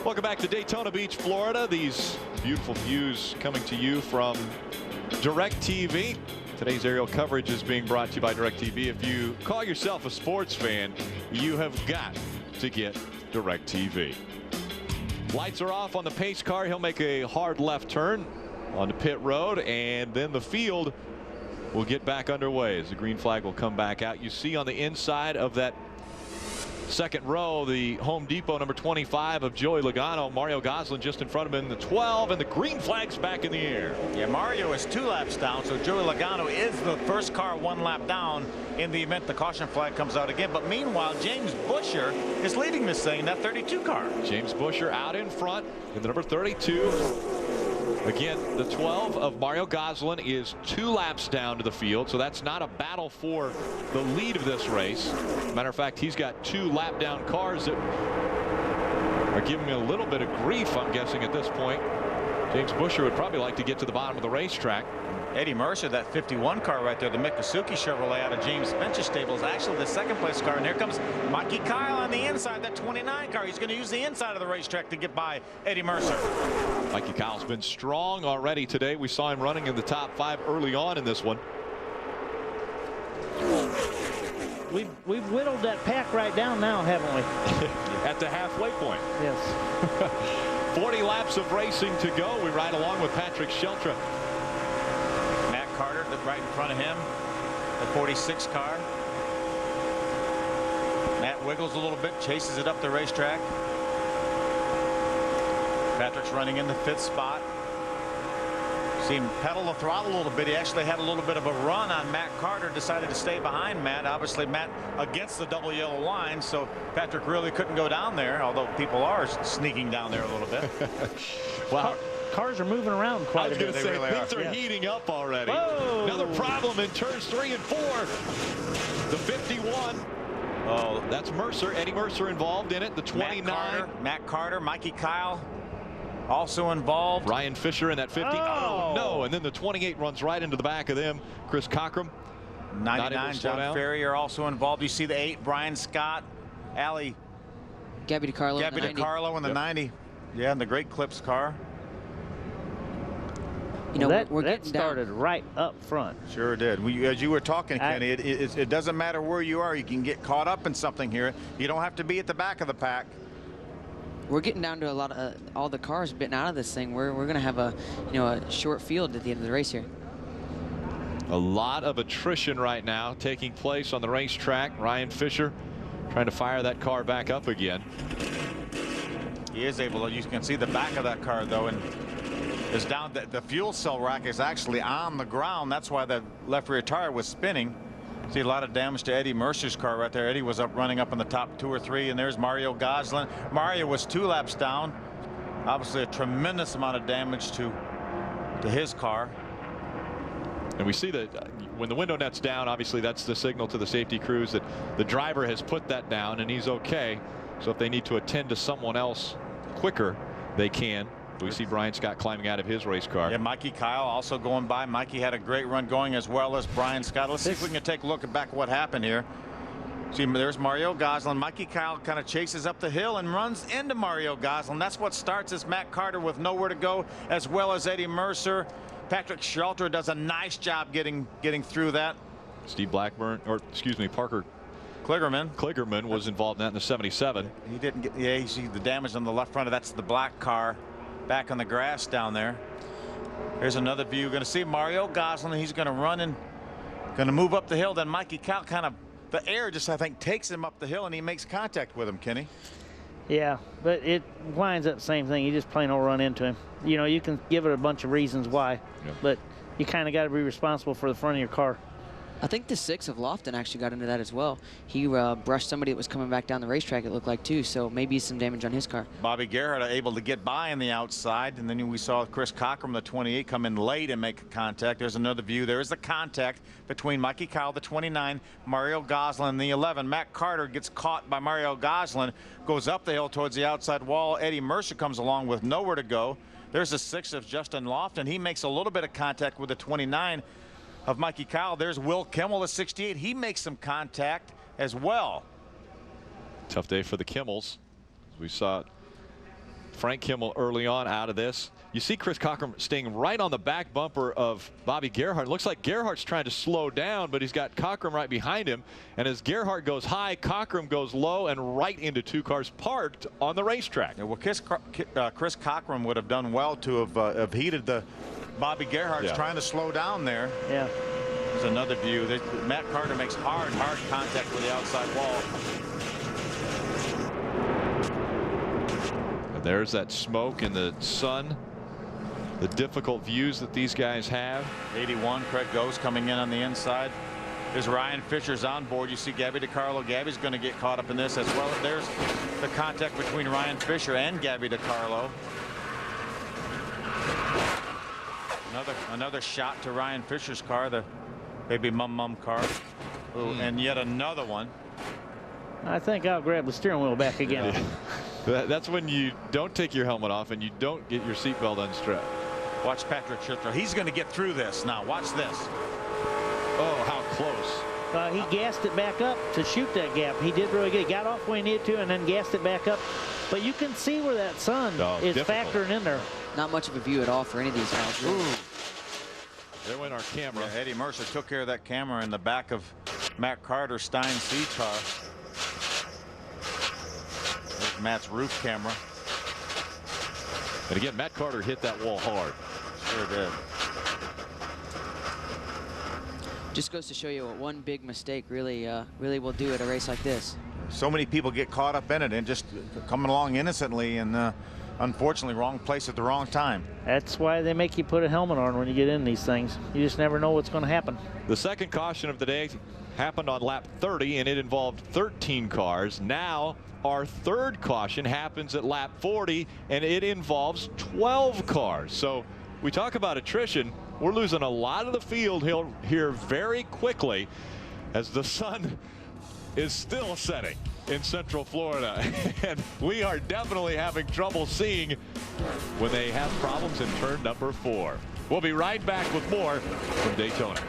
Welcome back to Daytona Beach, Florida. These beautiful views coming to you from DirecTV. Today's aerial coverage is being brought to you by DirecTV. If you call yourself a sports fan, you have got to get DirecTV. Lights are off on the pace car. He'll make a hard left turn onto pit road, and then the field will get back underway as the green flag will come back out. You see on the inside of that second row the Home Depot number 25 of Joey Logano. Mario Gosselin just in front of him in the 12, and the green flag's back in the air. Yeah, Mario is 2 laps down, so Joey Logano is the first car 1 lap down in the event the caution flag comes out again. But meanwhile, James Busher is leading this thing in that 32 car. James Busher out in front in the number 32. Again, the 12 of Mario Gosselin is 2 laps down to the field, so that's not a battle for the lead of this race. Matter of fact, he's got 2 lap down cars that are giving me a little bit of grief, I'm guessing, at this point. James Busher would probably like to get to the bottom of the racetrack. Eddie Mercer, that 51 car right there, the Mikusuki Chevrolet out of James Finch's stable, is actually the second place car. And here comes Mikey Kyle on the inside, that 29 car. He's going to use the inside of the racetrack to get by Eddie Mercer. Mikey Kyle's been strong already today. We saw him running in the top 5 early on in this one. We've whittled that pack right down now, haven't we? At the halfway point. Yes. 40 laps of racing to go. We ride along with Patrick Sheltra. Matt Carter right in front of him, the 46 car. Matt wiggles a little bit, chases it up the racetrack. Patrick's running in the 5th spot. See him pedal the throttle a little bit. He actually had a little bit of a run on Matt Carter, decided to stay behind Matt. Obviously Matt against the double yellow line, so Patrick really couldn't go down there, although people are sneaking down there a little bit. Wow. Cars are moving around quite a bit. I was going to say, things are heating up already. Whoa. Another problem in turns 3 and 4. The 51. Oh, that's Mercer. Eddie Mercer involved in it. The 29. Matt Carter, Mikey Kyle also involved. Ryan Fisher in that 50. Oh, no. And then the 28 runs right into the back of them. Chris Cockrum. 99, John Ferry are also involved. You see the 8, Brian Scott, Gabby DiCarlo in the 90. Yeah, in the Great Clips car. You know, that started right up front. Sure did. As you were talking, Kenny, it doesn't matter where you are. You can get caught up in something here. You don't have to be at the back of the pack. We're getting down to a lot of all the cars bitten out of this thing. We're going to have a short field at the end of the race here. A lot of attrition right now taking place on the racetrack. Ryan Fisher trying to fire that car back up again. He is able to. You can see the back of that car though, and is down. The fuel cell rack is actually on the ground. That's why the left rear tire was spinning. See a lot of damage to Eddie Mercer's car right there. Eddie was running up in the top 2 or 3, and there's Mario Gosselin. Mario was 2 laps down. Obviously a tremendous amount of damage to his car. And we see that when the window net's down, obviously that's the signal to the safety crews that the driver has put that down and he's okay. So if they need to attend to someone else quicker, they can. We see Brian Scott climbing out of his race car. Yeah, Mikey Kyle also going by. Mikey had a great run going as well as Brian Scott. Let's see if we can take a look back at what happened here. See, there's Mario Gosselin. Mikey Kyle kind of chases up the hill and runs into Mario Gosselin. That's what starts as Matt Carter with nowhere to go, as well as Eddie Mercer. Patrick Shelter does a nice job getting through that. Steve Blackburn, or excuse me, Parker Kligerman was involved in that in the 77. He didn't get. Yeah, you see the damage on the left front. That's the black car back on the grass down there. Here's another view. Going to see Mario Gosselin. He's going to run and going to move up the hill. Then Mikey Kyle kind of, the air just, I think, takes him up the hill and he makes contact with him, Kenny. Yeah, but it winds up the same thing. You just plain old run into him. You know, you can give it a bunch of reasons why, but you kind of got to be responsible for the front of your car. I think the 6 of Lofton actually got into that as well. He brushed somebody that was coming back down the racetrack, it looked like, too, so maybe some damage on his car. Bobby Garrett able to get by on the outside, and then we saw Chris Cockrum, the 28, come in late and make contact. There's another view. There's the contact between Mikey Kyle, the 29, Mario Gosselin, the 11. Matt Carter gets caught by Mario Gosselin, goes up the hill towards the outside wall. Eddie Mercer comes along with nowhere to go. There's the 6 of Justin Lofton. He makes a little bit of contact with the 29 of Mikey Kyle. There's Will Kimmel, the 68. He makes some contact as well. Tough day for the Kimmels. We saw Frank Kimmel early on out of this. You see Chris Cockrum staying right on the back bumper of Bobby Gerhart. Looks like Gerhart's trying to slow down, but he's got Cockrum right behind him. And as Gerhart goes high, Cockrum goes low and right into two cars parked on the racetrack. Yeah, well, Chris Cockrum would have done well to have heated the Bobby Gerhart's trying to slow down there. Yeah. There's another view. Matt Carter makes hard contact with the outside wall. And there's that smoke in the sun. The difficult views that these guys have. 81, Craig Gose coming in on the inside. There's Ryan Fisher's on board. You see Gabby DiCarlo. Gabby's going to get caught up in this as well. There's the contact between Ryan Fisher and Gabby DiCarlo. Another shot to Ryan Fisher's car, the baby mum car. Ooh, and yet another one. I think I'll grab the steering wheel back again. That's when you don't take your helmet off and you don't get your seatbelt unstrapped. Watch Patrick Schifter. He's going to get through this now. Watch this. Oh, how close. He gassed it back up to shoot that gap. He did really good. He got off where he needed to and then gassed it back up. But you can see where that sun is factoring in there. Not much of a view at all for any of these guys. Really. There went our camera. Yeah, Eddie Mercer took care of that camera in the back of Matt Carter's Stein C car. There's Matt's roof camera. And again, Matt Carter hit that wall hard. Sure did. Just goes to show you what one big mistake really will do at a race like this. So many people get caught up in it and just coming along innocently and unfortunately wrong place at the wrong time. That's why they make you put a helmet on when you get in these things. You just never know what's going to happen. The second caution of the day happened on lap 30 and it involved 13 cars. Now our third caution happens at lap 40 and it involves 12 cars. So we talk about attrition. We're losing a lot of the field here very quickly as the sun is still setting in Central Florida. And we are definitely having trouble seeing when they have problems in turn number 4. We'll be right back with more from Daytona.